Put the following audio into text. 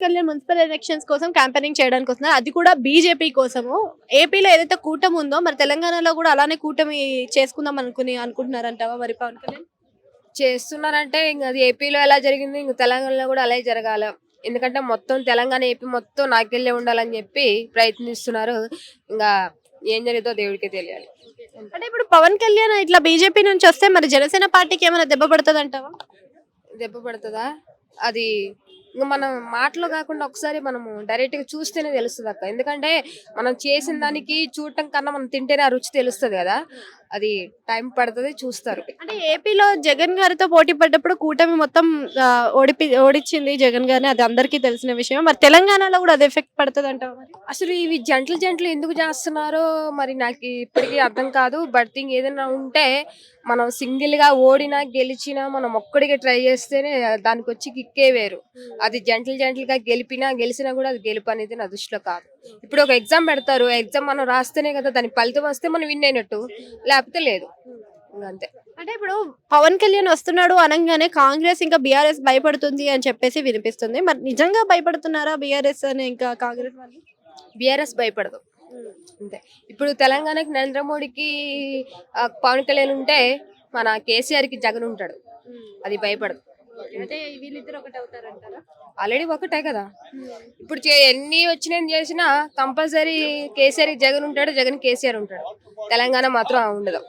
Kalyan municipal elections కోసం campaigning చేయడానికి వస్తున్నారు. అది కూడా బీజేపీ కోసము. ఏపీలో ఏదైతే కూటమి ఉందో మరి తెలంగాణలో కూడా అలానే కూటమి చేసుకుందాం అనుకుంటున్నారంటావా మరి పవన్ కళ్యాణ్? చేస్తున్నారంటే ఇంక అది ఏపీలో ఎలా జరిగింది ఇంక తెలంగాణలో కూడా అలాగే జరగాల. ఎందుకంటే మొత్తం తెలంగాణ, ఏపీ మొత్తం నాకెళ్ళే ఉండాలని చెప్పి ప్రయత్నిస్తున్నారు. ఇంకా ఏం జరిగిద్దో దేవుడికే తెలియాలి. అంటే ఇప్పుడు పవన్ కళ్యాణ్ ఇట్లా బీజేపీ నుంచి వస్తే మరి జనసేన పార్టీకి ఏమైనా దెబ్బ పడుతదంటావా? దెబ్బ పడుతుందా? అది ఇంక మనం మాటలో కాకుండా ఒకసారి మనము డైరెక్ట్ గా చూస్తేనే తెలుస్తుంది అక్క. ఎందుకంటే మనం చేసిన దానికి చూడటం కన్నా మనం తింటేనే ఆ రుచి తెలుస్తుంది కదా. అది టైం పడుతుంది, చూస్తారు. అంటే ఏపీలో జగన్ గారితో పోటీ పడ్డప్పుడు కూటమి మొత్తం ఓడిచ్చింది జగన్ గారిని, అది అందరికీ తెలిసిన విషయం. మరి తెలంగాణలో కూడా అది ఎఫెక్ట్ పడుతదంటావా మరి? అసలు ఇవి జంటలు జంటలు ఎందుకు చేస్తున్నారో మరి నాకు ఇప్పటికీ అర్థం కాదు. బట్ థింగ్ ఏదైనా ఉంటే మనం సింగిల్ గా ఓడినా గెలిచినా మనం ఒక్కడిగా ట్రై చేస్తేనే దానికి వచ్చి కిక్కే వేరు. అది జంటలు జంటలుగా గెలిచినా కూడా అది గెలుపు అనేది నా దృష్టిలో కాదు. ఇప్పుడు ఒక ఎగ్జామ్ పెడతారు, ఎగ్జామ్ మనం రాస్తేనే కదా దాని ఫలితం వస్తే మనం విన్ అయినట్టు, లేకపోతే లేదు. అంతే. అంటే ఇప్పుడు పవన్ కళ్యాణ్ వస్తున్నాడు అనంగానే కాంగ్రెస్ ఇంకా బీఆర్ఎస్ భయపడుతుంది అని చెప్పేసి వినిపిస్తుంది. మరి నిజంగా భయపడుతున్నారా బీఆర్ఎస్ అని ఇంకా కాంగ్రెస్ వాళ్ళు? బీఆర్ఎస్ భయపడదు. అంతే. ఇప్పుడు తెలంగాణకి నరేంద్ర మోడీకి పవన్ కళ్యాణ్ ఉంటే మన కేసీఆర్ కి జగన్ ఉంటాడు. అది భయపడదు. అంటే వీళ్ళిద్దరు ఒకటి అవుతారంటారా? ఆల్రెడీ ఒకటే కదా. ఇప్పుడు ఎన్ని వచ్చినాయి చేసినా కంపల్సరీ కేసీఆర్ కి జగన్ ఉంటాడు, జగన్ కేసీఆర్ ఉంటాడు. తెలంగాణ మాత్రం ఉండదు.